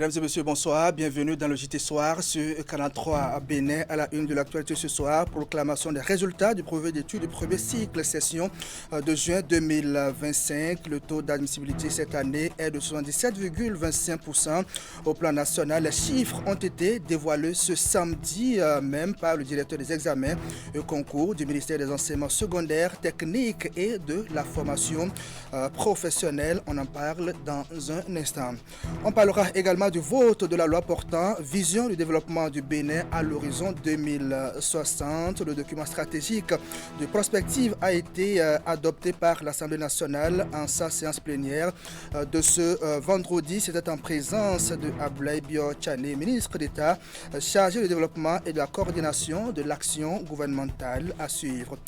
Mesdames et messieurs, bonsoir. Bienvenue dans le JT Soir sur Canal 3 à Bénin. À la une de l'actualité ce soir, proclamation des résultats du brevet d'études du premier cycle session de juin 2025. Le taux d'admissibilité cette année est de 77,25%. Au plan national, les chiffres ont été dévoilés ce samedi même par le directeur des examens et concours du ministère des enseignements secondaires, techniques et de la formation professionnelle. On en parle dans un instant. On parlera également du vote de la loi portant vision du développement du Bénin à l'horizon 2060. Le document stratégique de prospective a été adopté par l'Assemblée nationale en sa séance plénière de ce vendredi. C'était en présence de Ablaye Bio-Tchane, ministre d'État chargé du développement et de la coordination de l'action gouvernementale à suivre.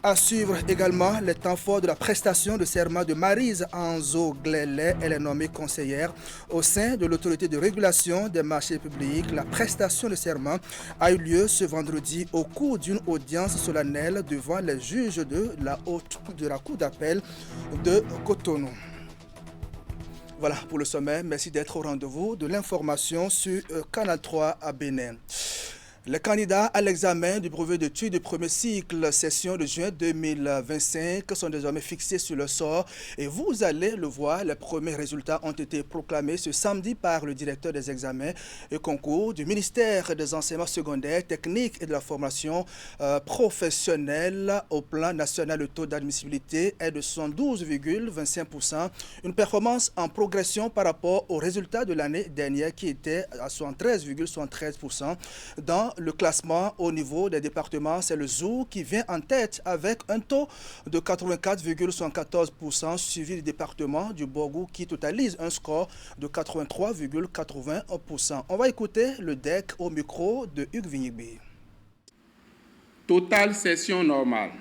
À suivre également les temps forts de la prestation de serment de Maryse Anzo Glele. Elle est nommée conseillère au sein de l'autorité de régulation des marchés publics. La prestation de serment a eu lieu ce vendredi au cours d'une audience solennelle devant les juges de la Cour d'appel de Cotonou. Voilà pour le sommet. Merci d'être au rendez-vous de l'information sur Canal 3 à Bénin. Les candidats à l'examen du brevet d'études du premier cycle session de juin 2025 sont désormais fixés sur le sort et vous allez le voir, les premiers résultats ont été proclamés ce samedi par le directeur des examens et concours du ministère des enseignements secondaires, techniques et de la formation professionnelle. Au plan national, le taux d'admissibilité est de 72,25%, une performance en progression par rapport aux résultats de l'année dernière qui était à 73,73%. Dans le classement au niveau des départements, c'est le Zou qui vient en tête avec un taux de 84,74%, suivi du département du Borgou qui totalise un score de 83,80%. On va écouter le DEC au micro de Hugues Vignibé. Total session normale.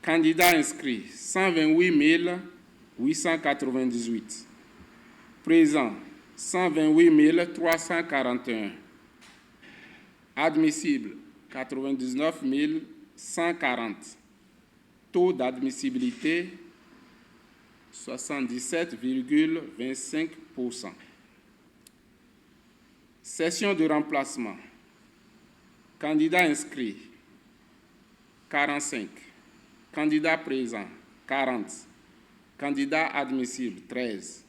Candidats inscrits 128 898. Présents 128 341. Admissible 99 140. Taux d'admissibilité 77,25%. Session de remplacement. Candidats inscrits 45. Candidats présents 40. Candidats admissibles 13.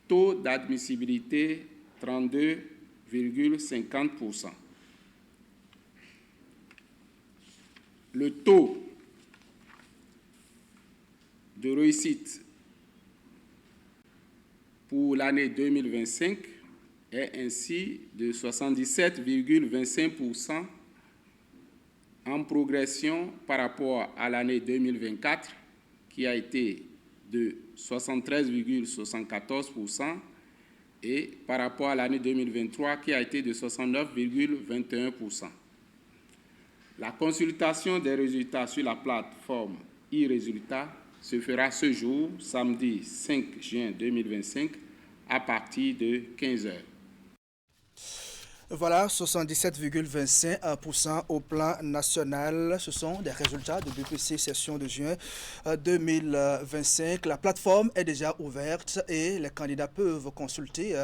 Taux d'admissibilité 32,50%. Le taux de réussite pour l'année 2025 est ainsi de 77,25% en progression par rapport à l'année 2024 qui a été de 73,74% et par rapport à l'année 2023 qui a été de 69,21%. La consultation des résultats sur la plateforme e-Résultats se fera ce jour, samedi 5 juin 2025, à partir de 15h. Voilà, 77,25% au plan national. Ce sont des résultats de BPC session de juin 2025. La plateforme est déjà ouverte et les candidats peuvent consulter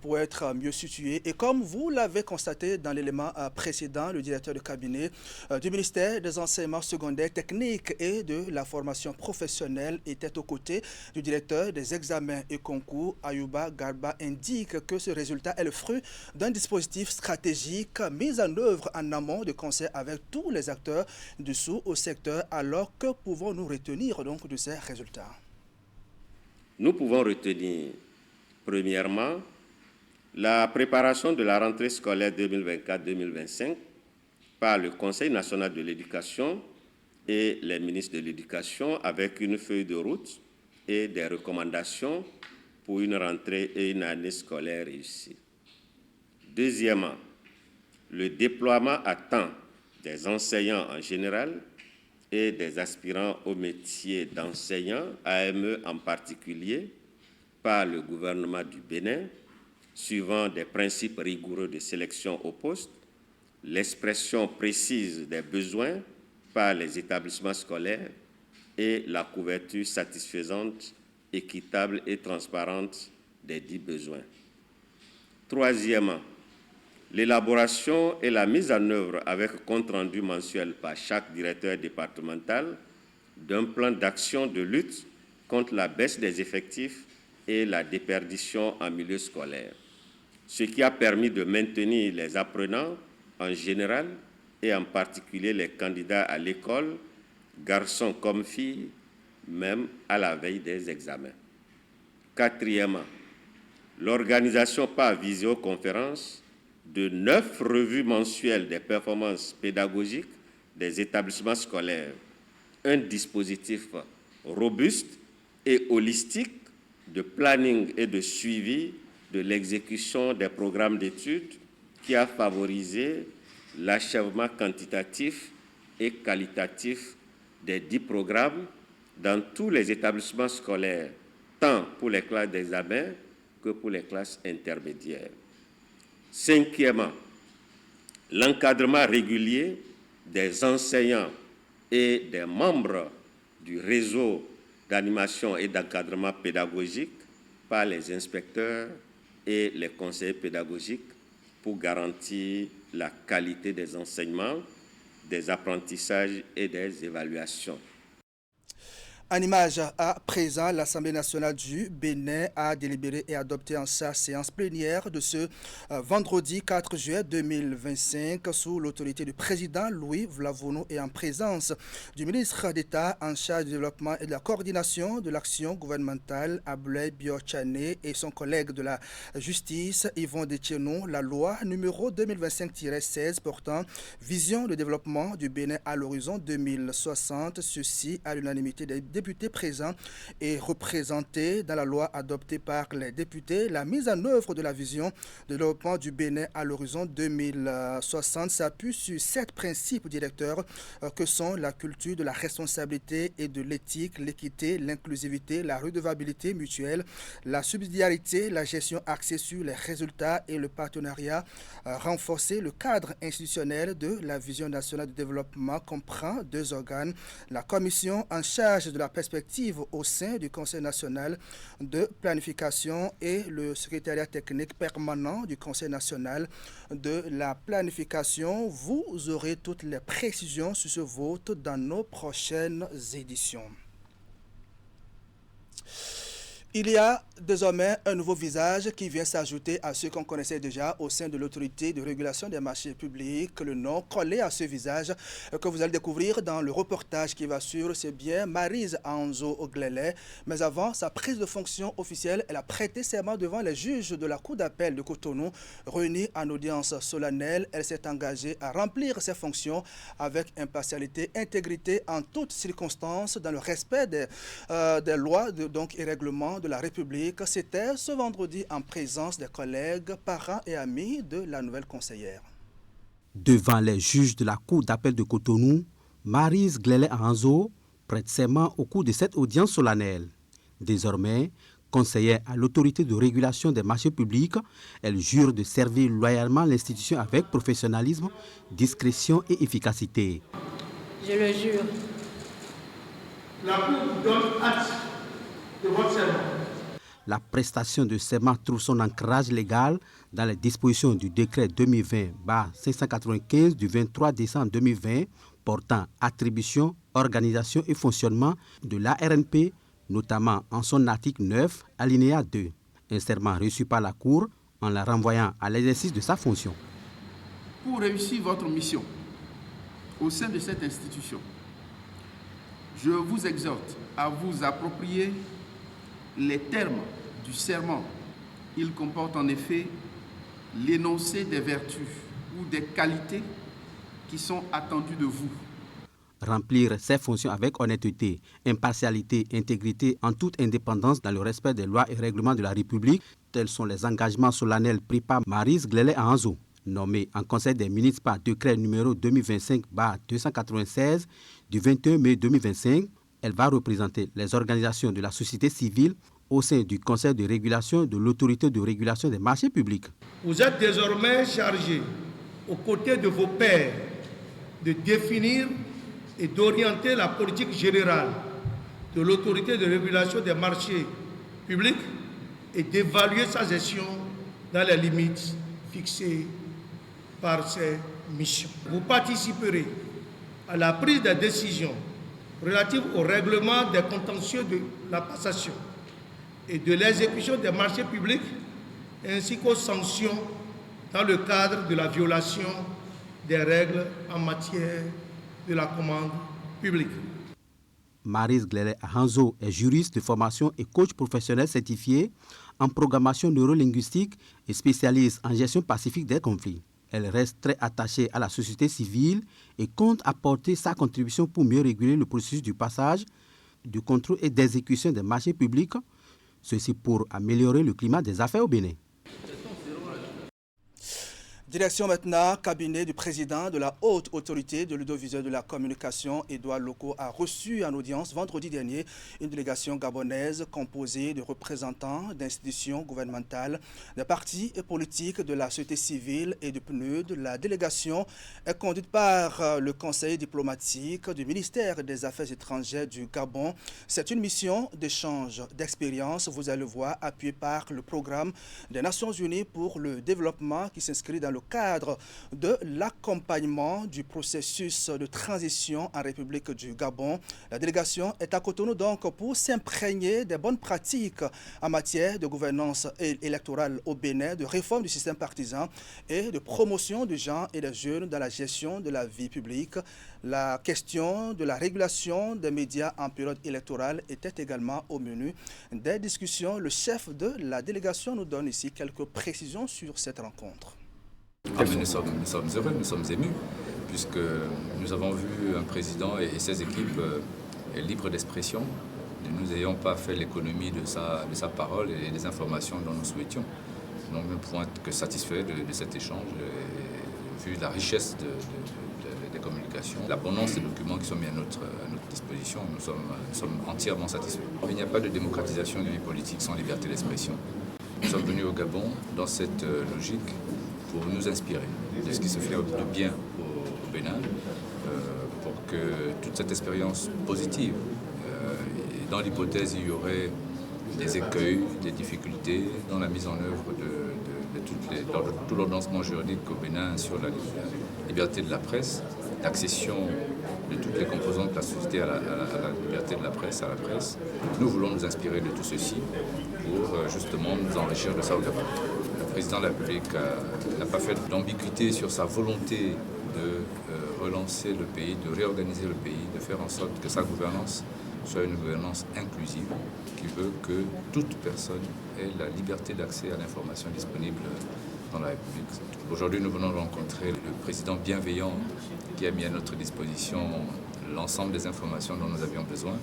pour être mieux situés. Et comme vous l'avez constaté dans l'élément précédent, le directeur de cabinet du ministère des enseignements secondaires, techniques et de la formation professionnelle était aux côtés du directeur des examens et concours, Ayuba Garba, indique que ce résultat est le fruit d'un dispositif stratégique mis en œuvre en amont de concert avec tous les acteurs dessous au secteur. Alors que pouvons-nous retenir donc de ces résultats? Nous pouvons retenir premièrement la préparation de la rentrée scolaire 2024-2025 par le Conseil national de l'éducation et les ministres de l'éducation avec une feuille de route et des recommandations pour une rentrée et une année scolaire réussie. Deuxièmement, le déploiement à temps des enseignants en général et des aspirants au métier d'enseignant, AME en particulier, par le gouvernement du Bénin, suivant des principes rigoureux de sélection au poste, l'expression précise des besoins par les établissements scolaires et la couverture satisfaisante, équitable et transparente des dits besoins. Troisièmement, l'élaboration et la mise en œuvre avec compte-rendu mensuel par chaque directeur départemental d'un plan d'action de lutte contre la baisse des effectifs et la déperdition en milieu scolaire, ce qui a permis de maintenir les apprenants en général et en particulier les candidats à l'école, garçons comme filles, même à la veille des examens. Quatrièmement, l'organisation par visioconférence de 9 revues mensuelles des performances pédagogiques des établissements scolaires, un dispositif robuste et holistique de planning et de suivi de l'exécution des programmes d'études qui a favorisé l'achèvement quantitatif et qualitatif des 10 programmes dans tous les établissements scolaires, tant pour les classes d'examen que pour les classes intermédiaires. Cinquièmement, l'encadrement régulier des enseignants et des membres du réseau d'animation et d'encadrement pédagogique par les inspecteurs et les conseillers pédagogiques pour garantir la qualité des enseignements, des apprentissages et des évaluations. En image à présent, l'Assemblée nationale du Bénin a délibéré et adopté en sa séance plénière de ce vendredi 4 juillet 2025 sous l'autorité du président Louis Vlavono et en présence du ministre d'État en charge du développement et de la coordination de l'action gouvernementale Abdoulaye Bio-Tchane et son collègue de la justice Yvon Detienou, la loi numéro 2025-16 portant vision de développement du Bénin à l'horizon 2060, ceci à l'unanimité des députés présents et représentés dans la loi adoptée par les députés. La mise en œuvre de la vision de développement du Bénin à l'horizon 2060 s'appuie sur 7 principes directeurs que sont la culture de la responsabilité et de l'éthique, l'équité, l'inclusivité, la redevabilité mutuelle, la subsidiarité, la gestion axée sur les résultats et le partenariat renforcé. Le cadre institutionnel de la vision nationale de développement comprend 2 organes, la commission en charge de la perspective au sein du Conseil national de planification et le secrétariat technique permanent du Conseil national de la planification. Vous aurez toutes les précisions sur ce vote dans nos prochaines éditions. Il y a désormais un nouveau visage qui vient s'ajouter à ceux qu'on connaissait déjà au sein de l'autorité de régulation des marchés publics. Le nom collé à ce visage que vous allez découvrir dans le reportage qui va suivre, c'est bien Maryse Anzo Glele. Mais avant sa prise de fonction officielle, elle a prêté serment devant les juges de la Cour d'appel de Cotonou. Réunie en audience solennelle, elle s'est engagée à remplir ses fonctions avec impartialité, intégrité en toutes circonstances, dans le respect des lois et règlements de la République. C'était ce vendredi en présence des collègues, parents et amis de la nouvelle conseillère. Devant les juges de la Cour d'appel de Cotonou, Maryse Glele Anzo prête serment au cours de cette audience solennelle. Désormais, conseillère à l'autorité de régulation des marchés publics, elle jure de servir loyalement l'institution avec professionnalisme, discrétion et efficacité. Je le jure. La Cour vous donne acte de votre serment. La prestation de serment trouve son ancrage légal dans les dispositions du décret 2020-595 du 23 décembre 2020 portant attribution, organisation et fonctionnement de l'ARNP, notamment en son article 9, alinéa 2. Un serment reçu par la Cour en la renvoyant à l'exercice de sa fonction. Pour réussir votre mission au sein de cette institution, je vous exhorte à vous approprier les termes du serment. Il comporte en effet l'énoncé des vertus ou des qualités qui sont attendues de vous. Remplir ses fonctions avec honnêteté, impartialité, intégrité, en toute indépendance dans le respect des lois et règlements de la République, tels sont les engagements solennels pris par Maryse Glele Anzo. Nommée en Conseil des ministres par décret numéro 2025-296 du 21 mai 2025, elle va représenter les organisations de la société civile au sein du Conseil de régulation de l'autorité de régulation des marchés publics. Vous êtes désormais chargé, aux côtés de vos pairs, de définir et d'orienter la politique générale de l'autorité de régulation des marchés publics et d'évaluer sa gestion dans les limites fixées par ses missions. Vous participerez à la prise des décisions relatives au règlement des contentieux de la passation et de l'exécution des marchés publics ainsi qu'aux sanctions dans le cadre de la violation des règles en matière de la commande publique. Maryse Glele Ahanzo est juriste de formation et coach professionnel certifié en programmation neurolinguistique et spécialiste en gestion pacifique des conflits. Elle reste très attachée à la société civile et compte apporter sa contribution pour mieux réguler le processus du passage, du contrôle et d'exécution des marchés publics, ceci pour améliorer le climat des affaires au Bénin. Direction maintenant, cabinet du président de la Haute Autorité de l'audiovisuel de la communication, Édouard Loko, a reçu en audience vendredi dernier une délégation gabonaise composée de représentants d'institutions gouvernementales, de partis politiques, de la société civile et de PNUD. La délégation est conduite par le conseiller diplomatique du ministère des Affaires étrangères du Gabon. C'est une mission d'échange d'expériences, vous allez le voir, appuyée par le programme des Nations Unies pour le développement qui s'inscrit dans le cadre de l'accompagnement du processus de transition en République du Gabon. La délégation est à Cotonou donc pour s'imprégner des bonnes pratiques en matière de gouvernance électorale au Bénin, de réforme du système partisan et de promotion du genre et des jeunes dans la gestion de la vie publique. La question de la régulation des médias en période électorale était également au menu des discussions. Le chef de la délégation nous donne ici quelques précisions sur cette rencontre. Nous sommes heureux, nous sommes émus, puisque nous avons vu un président et ses équipes libres d'expression. Nous n'ayons pas fait l'économie de sa parole et des informations dont nous souhaitions. Donc nous ne pouvons être que satisfaits de cet échange, vu la richesse des communications, l'abondance des documents qui sont mis à notre disposition. Nous sommes entièrement satisfaits. Il n'y a pas de démocratisation de la vie politique sans liberté d'expression. Nous sommes venus au Gabon dans cette logique pour nous inspirer de ce qui se fait de bien au Bénin, pour que toute cette expérience positive, et dans l'hypothèse il y aurait des écueils, des difficultés dans la mise en œuvre de tout l'ordonnancement juridique au Bénin sur la liberté de la presse, l'accession de toutes les composantes de la société à la liberté de la presse, à la presse. Nous voulons nous inspirer de tout ceci pour justement nous enrichir de ça au Gabon. Le président de la République n'a pas fait d'ambiguïté sur sa volonté de relancer le pays, de réorganiser le pays, de faire en sorte que sa gouvernance soit une gouvernance inclusive qui veut que toute personne ait la liberté d'accès à l'information disponible dans la République. Aujourd'hui, nous venons de rencontrer le président bienveillant qui a mis à notre disposition l'ensemble des informations dont nous avions besoin.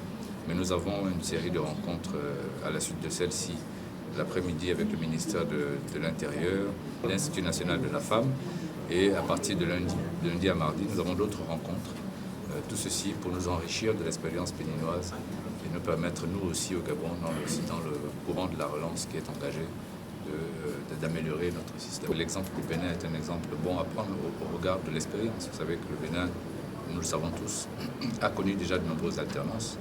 Mais nous avons une série de rencontres à la suite de celle-ci, l'après-midi avec le ministère de l'Intérieur, l'Institut national de la femme, et à partir de lundi à mardi, nous avons d'autres rencontres. Tout ceci pour nous enrichir de l'expérience béninoise et nous permettre, nous aussi au Gabon, dans le courant de la relance qui est engagé, d'améliorer notre système. L'exemple du Bénin est un exemple bon à prendre au regard de l'expérience. Vous savez que le Bénin, nous le savons tous, a connu déjà de nombreuses alternances.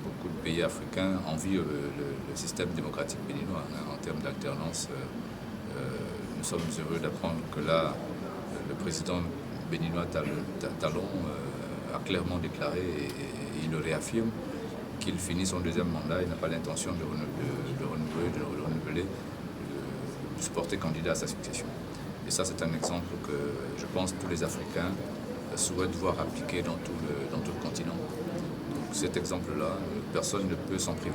Beaucoup de pays africains envient le système démocratique béninois en termes d'alternance. Nous sommes heureux d'apprendre que là, le président béninois Talon a clairement déclaré, et il le réaffirme, qu'il finit son deuxième mandat. Il n'a pas l'intention de renouveler, de se porter candidat à sa succession. Et ça, c'est un exemple que je pense que tous les Africains souhaitent voir appliqué dans tout le continent. Donc cet exemple-là, personne ne peut s'en priver.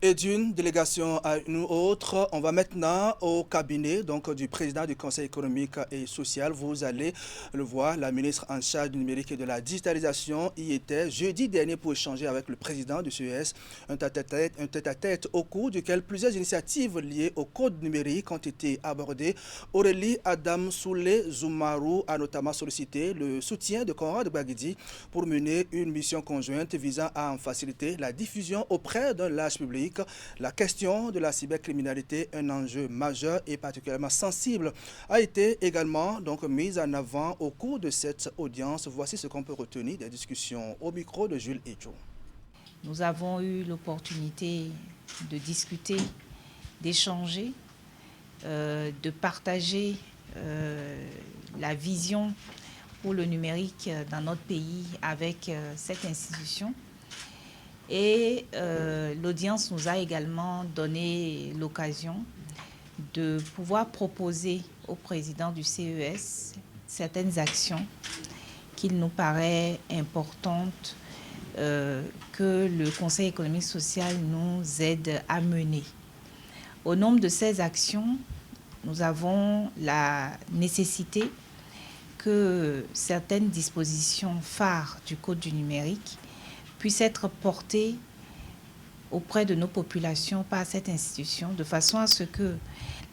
Et d'une délégation à une autre, on va maintenant au cabinet du président du Conseil économique et social. Vous allez le voir, la ministre en charge du numérique et de la digitalisation y était jeudi dernier pour échanger avec le président du CES, un tête-à-tête au cours duquel plusieurs initiatives liées au code numérique ont été abordées. Aurélie Adam Soulé Zoumarou a notamment sollicité le soutien de Conrad Baguidi pour mener une mission conjointe visant à en faciliter la diffusion auprès d'un large public. La question de la cybercriminalité, un enjeu majeur et particulièrement sensible, a été également mise en avant au cours de cette audience. Voici ce qu'on peut retenir des discussions au micro de Jules Echo. Nous avons eu l'opportunité de discuter, d'échanger, de partager la vision pour le numérique dans notre pays avec cette institution. Et l'audience nous a également donné l'occasion de pouvoir proposer au président du CES certaines actions qu'il nous paraît importantes que le Conseil économique social nous aide à mener. Au nombre de ces actions, nous avons la nécessité que certaines dispositions phares du Code du numérique puissent être portées auprès de nos populations par cette institution, de façon à ce que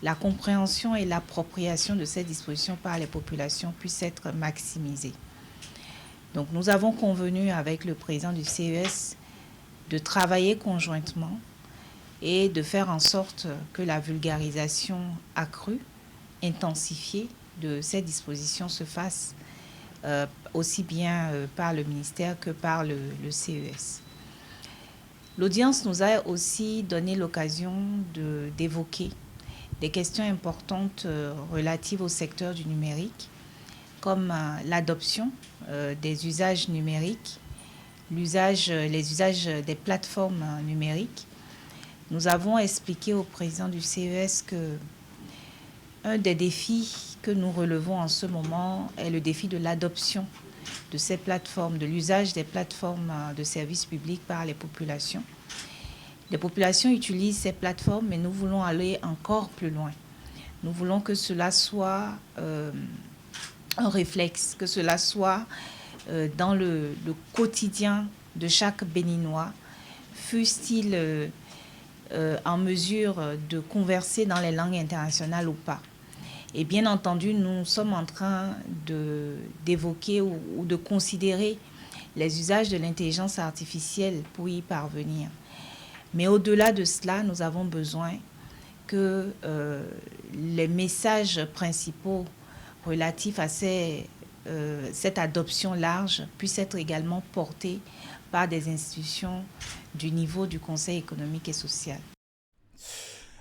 la compréhension et l'appropriation de ces dispositions par les populations puissent être maximisées. Donc nous avons convenu avec le président du CES de travailler conjointement et de faire en sorte que la vulgarisation accrue, intensifiée de ces dispositions se fasse aussi bien par le ministère que par le CES. L'audience nous a aussi donné l'occasion d'évoquer des questions importantes relatives au secteur du numérique, comme l'adoption des usages numériques, les usages des plateformes numériques. Nous avons expliqué au président du CES que un des défis que nous relevons en ce moment est le défi de l'adoption de ces plateformes, de l'usage des plateformes de services publics par les populations. Les populations utilisent ces plateformes, mais nous voulons aller encore plus loin. Nous voulons que cela soit un réflexe, que cela soit dans le quotidien de chaque Béninois, fût-il en mesure de converser dans les langues internationales ou pas. Et bien entendu, nous sommes en train d'évoquer ou de considérer les usages de l'intelligence artificielle pour y parvenir. Mais au-delà de cela, nous avons besoin que les messages principaux relatifs à cette adoption large puissent être également portés par des institutions du niveau du Conseil économique et social.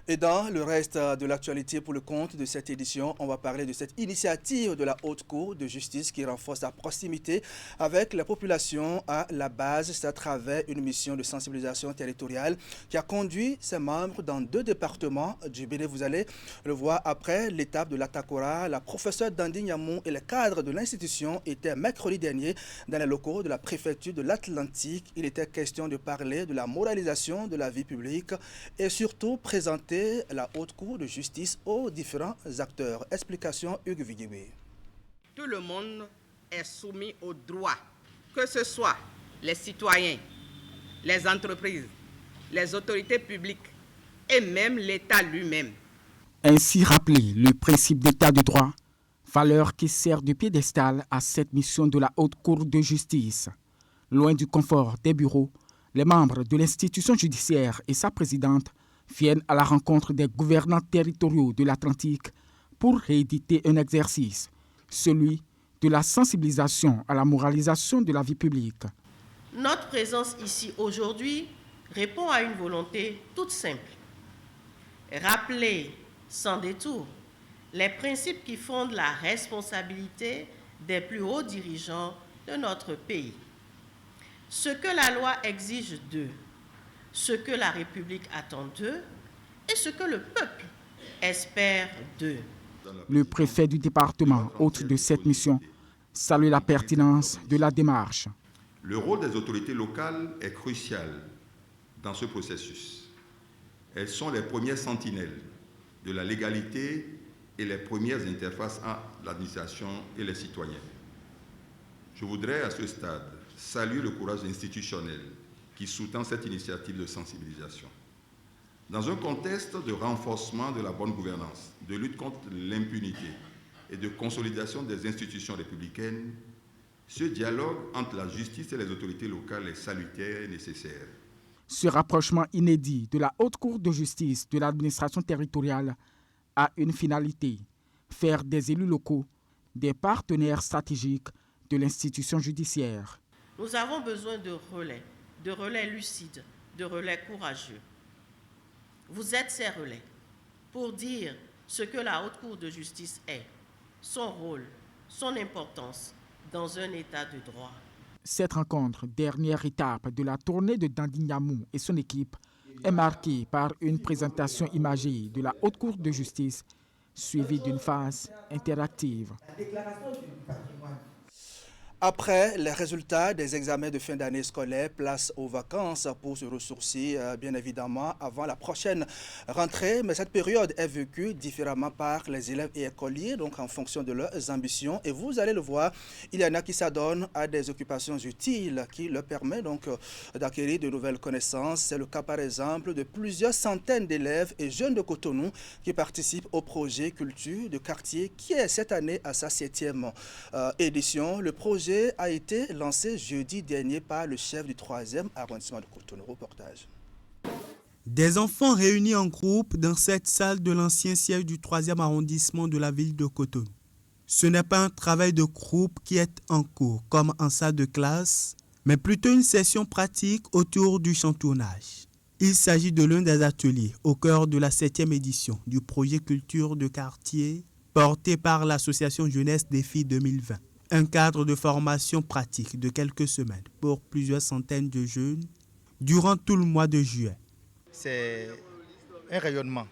Et dans le reste de l'actualité pour le compte de cette édition, on va parler de cette initiative de la Haute Cour de justice qui renforce la proximité avec la population à la base. C'est à travers une mission de sensibilisation territoriale qui a conduit ses membres dans 2 départements du Bénin. Vous allez le voir après l'étape de l'Atakora. La professeure Dandi Nyamou et les cadres de l'institution étaient mercredi dernier dans les locaux de la préfecture de l'Atlantique. Il était question de parler de la moralisation de la vie publique et surtout présenter la Haute Cour de justice aux différents acteurs. Explication Hugues Vigibé. Tout le monde est soumis aux droits, que ce soit les citoyens, les entreprises, les autorités publiques et même l'État lui-même. Ainsi rappelé le principe d'État de droit, valeur qui sert de piédestal à cette mission de la Haute Cour de justice. Loin du confort des bureaux, les membres de l'institution judiciaire et sa présidente viennent à la rencontre des gouvernants territoriaux de l'Atlantique pour rééditer un exercice, celui de la sensibilisation à la moralisation de la vie publique. Notre présence ici aujourd'hui répond à une volonté toute simple. Rappeler sans détour les principes qui fondent la responsabilité des plus hauts dirigeants de notre pays. Ce que la loi exige d'eux, ce que la République attend d'eux et ce que le peuple espère d'eux. Le préfet du département, hôte de cette mission, salue la pertinence de la démarche. Le rôle des autorités locales est crucial dans ce processus. Elles sont les premières sentinelles de la légalité et les premières interfaces entre l'administration et les citoyens. Je voudrais à ce stade saluer le courage institutionnel qui sous-tend cette initiative de sensibilisation. Dans un contexte de renforcement de la bonne gouvernance, de lutte contre l'impunité et de consolidation des institutions républicaines, ce dialogue entre la justice et les autorités locales est salutaire et nécessaire. Ce rapprochement inédit de la Haute Cour de justice de l'administration territoriale a une finalité, faire des élus locaux des partenaires stratégiques de l'institution judiciaire. Nous avons besoin de relais lucides, de relais courageux. vous êtes ces relais pour dire ce que la Haute Cour de justice est, son rôle, son importance dans un état de droit. Cette rencontre, dernière étape de la tournée de Dandy Ndiamou et son équipe, est marquée par une présentation imagée de la Haute Cour de justice suivie d'une phase interactive. Après les résultats des examens de fin d'année scolaire, place aux vacances pour se ressourcer, bien évidemment, avant la prochaine rentrée. Mais cette période est vécue différemment par les élèves et écoliers, donc en fonction de leurs ambitions. Et vous allez le voir, il y en a qui s'adonnent à des occupations utiles qui leur permettent donc d'acquérir de nouvelles connaissances. C'est le cas, par exemple, de plusieurs centaines d'élèves et jeunes de Cotonou qui participent au projet Culture de quartier qui est cette année à sa 7e édition. Le projet a été lancé jeudi dernier par le chef du 3e arrondissement de Cotonou. Reportage. Des enfants réunis en groupe dans cette salle de l'ancien siège du 3e arrondissement de la ville de Cotonou. Ce n'est pas un travail de groupe qui est en cours, comme en salle de classe, mais plutôt une session pratique autour du chantournage. Il s'agit de l'un des ateliers au cœur de la 7e édition du projet Culture de quartier, porté par l'association Jeunesse Défi 2020. Un cadre de formation pratique de quelques semaines pour plusieurs centaines de jeunes durant tout le mois de juillet. C'est un rayonnement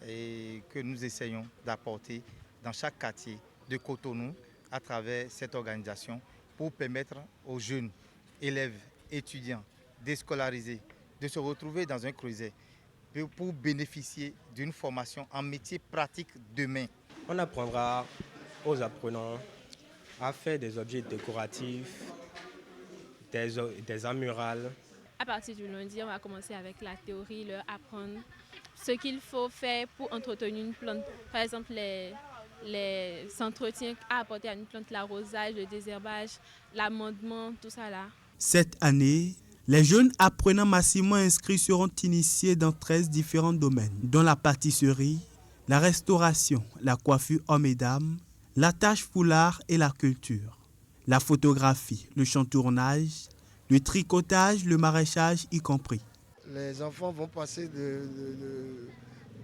que nous essayons d'apporter dans chaque quartier de Cotonou à travers cette organisation pour permettre aux jeunes élèves, étudiants, déscolarisés de se retrouver dans un creuset pour bénéficier d'une formation en métier pratique de main. On apprendra aux apprenants à faire des objets décoratifs, des arts murales. À partir du lundi, on va commencer avec la théorie, leur apprendre ce qu'il faut faire pour entretenir une plante. Par exemple, les entretiens à apporter à une plante, l'arrosage, le désherbage, l'amendement, tout ça là. Cette année, les jeunes apprenants massivement inscrits seront initiés dans 13 différents domaines, dont la pâtisserie, la restauration, la coiffure hommes et dames, la tâche foulard et la culture, la photographie, le chantournage, le tricotage, le maraîchage y compris. Les enfants vont passer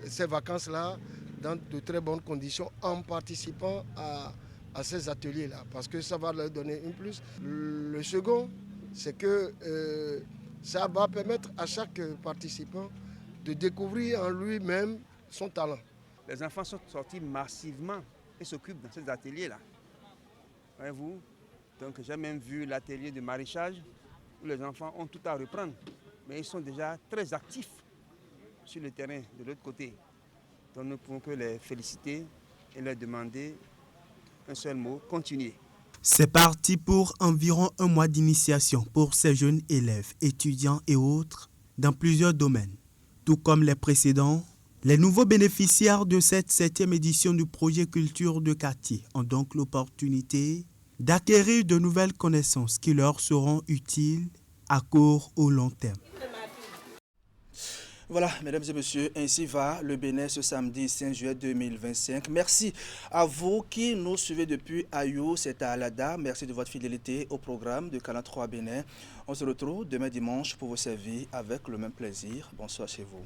ces vacances-là dans de très bonnes conditions en participant à ces ateliers-là, parce que ça va leur donner un plus. Le second, c'est que ça va permettre à chaque participant de découvrir en lui-même son talent. Les enfants sont sortis massivement et s'occupent dans ces ateliers-là. Voyez-vous? Donc j'ai même vu l'atelier de maraîchage où les enfants ont tout à reprendre, mais ils sont déjà très actifs sur le terrain de l'autre côté. Donc nous ne pouvons que les féliciter et leur demander un seul mot, continuer. C'est parti pour environ un mois d'initiation pour ces jeunes élèves, étudiants et autres dans plusieurs domaines. Tout comme les précédents, les nouveaux bénéficiaires de cette 7e édition du projet Culture de quartier ont donc l'opportunité d'acquérir de nouvelles connaissances qui leur seront utiles à court ou long terme. Voilà, mesdames et messieurs, ainsi va le Bénin ce samedi 5 juillet 2025. Merci à vous qui nous suivez depuis Ayou, c'est à Alada. Merci de votre fidélité au programme de Canal 3 Bénin. On se retrouve demain dimanche pour vous servir avec le même plaisir. Bonsoir chez vous.